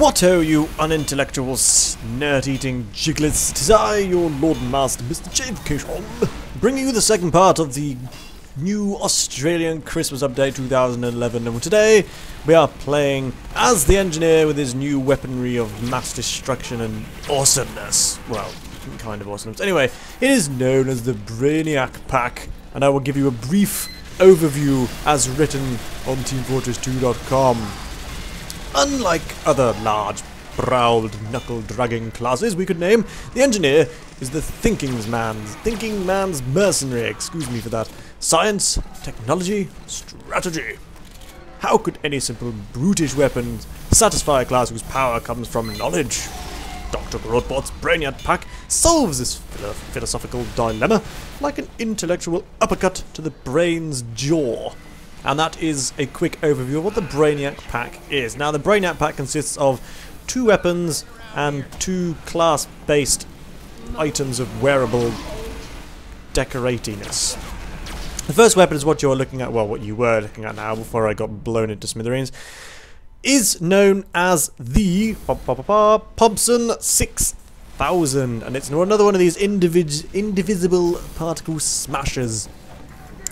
What ho, you unintellectual snert-eating jiglets! 'Tis I, your Lord and Master, Mr. Chayification, bringing you the second part of the new Australian Christmas update 2011, and today we are playing as the engineer with his new weaponry of mass destruction and awesomeness. Well, kind of awesomeness. Anyway, it is known as the Brainiac pack, and I will give you a brief overview as written on TeamFortress2.com. Unlike other large-browed, knuckle-dragging classes we could name, the engineer is the thinking man's mercenary, excuse me for that. Science, technology, strategy. How could any simple brutish weapon satisfy a class whose power comes from knowledge? Dr. Grotbot's Brainiac pack solves this philosophical dilemma like an intellectual uppercut to the brain's jaw. And that is a quick overview of what the Brainiac pack is. Now, the Brainiac pack consists of 2 weapons and 2 class-based items of wearable decoratiness. The first weapon is what you're looking at, well, what you were looking at now before I got blown into smithereens, is known as the Thompson 6000, and it's another one of these indivisible particle smashers.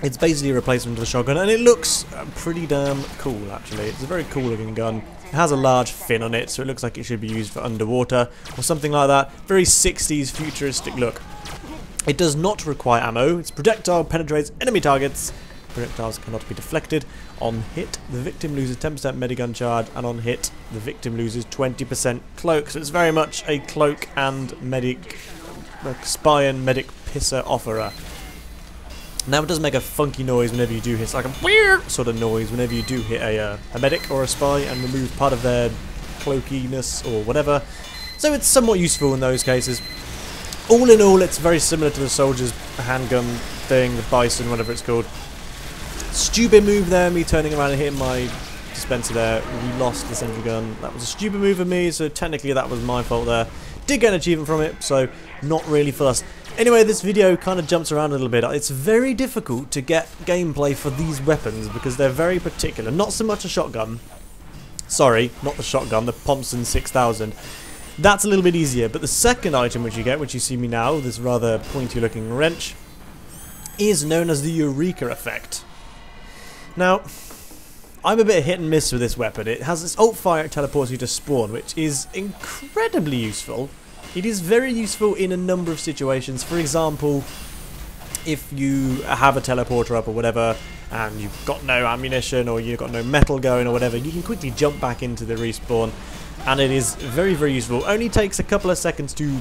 It's basically a replacement of the shotgun, and it looks pretty damn cool, actually. It's a very cool looking gun. It has a large fin on it, so it looks like it should be used for underwater or something like that. Very 60s futuristic look. It does not require ammo. Its projectile penetrates enemy targets. Projectiles cannot be deflected. On hit, the victim loses 10% medigun charge, and on hit, the victim loses 20% cloak. So it's very much a cloak and medic, spy and medic pisser offerer. Now, it does make a funky noise whenever you do hit. It's like a weird sort of noise whenever you do hit a medic or a spy and remove part of their cloakiness or whatever. So it's somewhat useful in those cases. All in all, it's very similar to the soldier's handgun thing, the Bison, whatever it's called. Stupid move there, me turning around and hitting my dispenser there. We lost the sentry gun. That was a stupid move of me, so technically that was my fault there. Did get an achievement from it, so not really fussed. Anyway, this video kind of jumps around a little bit. It's very difficult to get gameplay for these weapons because they're very particular. Not so much a shotgun. Sorry, not the shotgun, the Thompson 6000. That's a little bit easier, but the second item which you get, which you see me now, this rather pointy looking wrench, is known as the Eureka effect. Now, I'm a bit hit and miss with this weapon. It has this ult fire, it teleports you to spawn, which is incredibly useful. It is very useful in a number of situations. For example, if you have a teleporter up or whatever, and you've got no ammunition or you've got no metal going or whatever, you can quickly jump back into the respawn, and it is very, very useful. Only takes a couple of seconds to,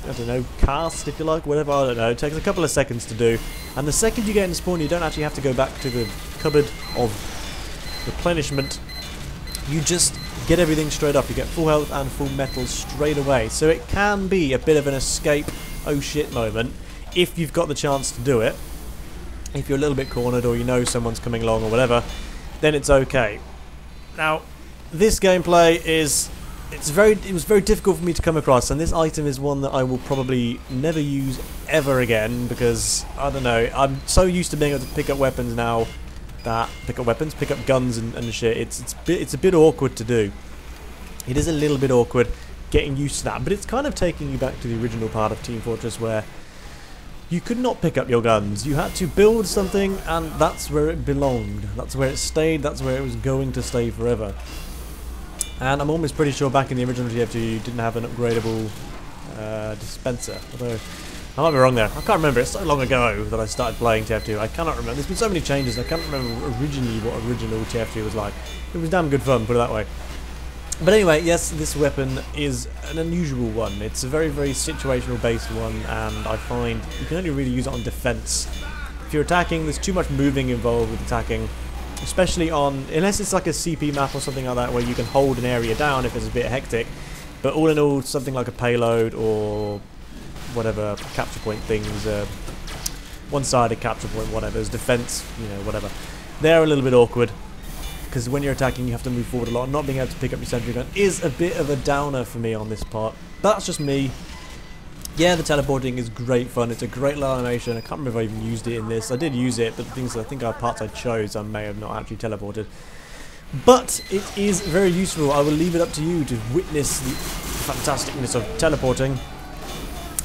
I don't know, cast, if you like, whatever, I don't know. It takes a couple of seconds to do, and the second you get into spawn, you don't actually have to go back to the cupboard of replenishment. You just get everything straight up. You get full health and full metal straight away. So it can be a bit of an escape, oh shit moment, if you've got the chance to do it. If you're a little bit cornered or you know someone's coming along or whatever, then it's okay. Now, this gameplay is, it was very difficult for me to come across, and this item is one that I will probably never use ever again because, I don't know, I'm so used to being able to pick up weapons now that pick up guns and shit. It's a bit awkward to do. It is a little bit awkward getting used to that, but it's kind of taking you back to the original part of Team Fortress where you could not pick up your guns. You had to build something, and that's where it belonged. That's where it stayed. That's where it was going to stay forever. And I'm almost pretty sure back in the original TF2 you didn't have an upgradable dispenser. Although I might be wrong there. I can't remember. It's so long ago that I started playing TF2. I cannot remember. There's been so many changes. I can't remember originally what original TF2 was like. It was damn good fun, put it that way. But anyway, yes, this weapon is an unusual one. It's a very, very situational based one, and I find you can only really use it on defense. If you're attacking, there's too much moving involved with attacking, especially on, unless it's like a CP map or something like that where you can hold an area down if it's a bit hectic. But all in all, something like a payload or whatever capture point things, one-sided capture point, whatever, as defense, you know, whatever. They're a little bit awkward because when you're attacking, you have to move forward a lot. Not being able to pick up your sentry gun is a bit of a downer for me on this part. But that's just me. Yeah, the teleporting is great fun. It's a great little animation. I can't remember if I even used it in this. I did use it, but the things I think are parts I chose, I may have not actually teleported. But it is very useful. I will leave it up to you to witness the fantasticness of teleporting,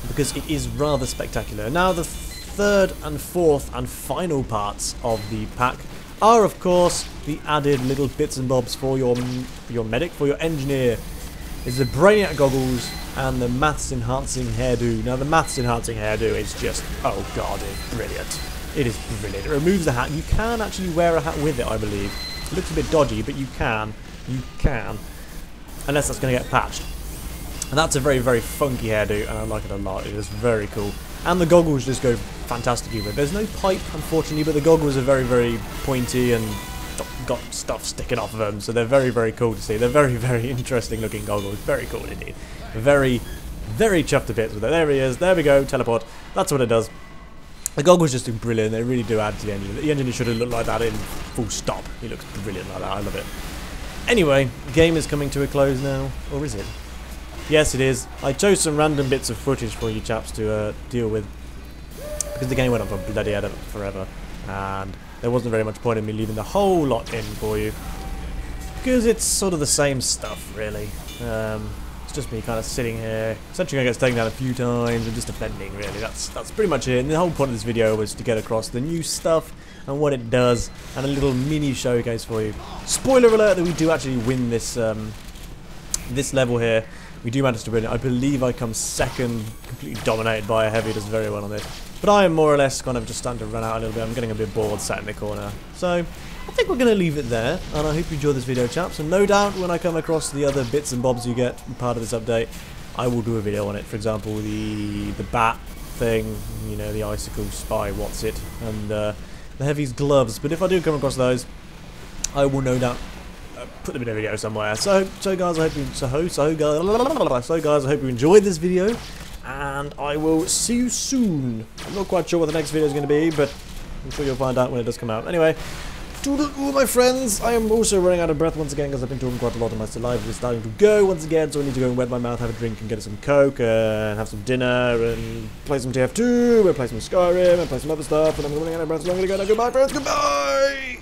because it is rather spectacular. Now the third and fourth and final parts of the pack are of course the added little bits and bobs for your medic, for your engineer. Is the Brainiac goggles and the maths enhancing hairdo. Now the maths enhancing hairdo is just, oh god, it's brilliant. It is brilliant. It removes the hat. You can actually wear a hat with it, I believe. It looks a bit dodgy, but you can. Unless that's going to get patched. And that's a very, very funky hairdo, and I like it a lot. It is very cool. And the goggles just go fantastically with it. There's no pipe, unfortunately, but the goggles are very, very pointy and got stuff sticking off of them, so they're very, very cool to see. They're very, very interesting looking goggles. Very cool indeed. Very, very chuffed to bits with it. There he is. There we go. Teleport. That's what it does. The goggles just do brilliant. They really do add to the engine. The engine should have looked like that in full stop. He looks brilliant like that. I love it. Anyway, the game is coming to a close now. Or is it? Yes, it is. I chose some random bits of footage for you chaps to deal with, because the game went on for bloody forever, and there wasn't very much point in me leaving the whole lot in for you, because it's sort of the same stuff, really. It's just me kind of sitting here. Essentially, I get taken down a few times and just defending, really. That's pretty much it. And the whole point of this video was to get across the new stuff and what it does, and a little mini showcase for you. Spoiler alert that we do actually win this this level here. We do manage to win it. I believe I come second, completely dominated by a heavy. Does very well on this. But I am more or less kind of just starting to run out a little bit. I'm getting a bit bored sat in the corner. So I think we're going to leave it there. And I hope you enjoyed this video, chaps. And no doubt when I come across the other bits and bobs you get part of this update, I will do a video on it. For example, the bat thing, you know, the icicle spy, what's it, and the heavy's gloves. But if I do come across those, I will no doubt put them in a video somewhere. So guys, I hope you enjoyed this video, and I will see you soon. I'm not quite sure what the next video is going to be, but I'm sure you'll find out when it does come out. Anyway, toodle-oo, my friends. I am also running out of breath once again because I've been talking quite a lot, and my saliva is starting to go once again, so I need to go and wet my mouth, have a drink, and get some Coke, and have some dinner, and play some TF2, and play some Skyrim, and play some other stuff, and I'm running out of breath, so I'm going to go now. Goodbye, friends. Goodbye!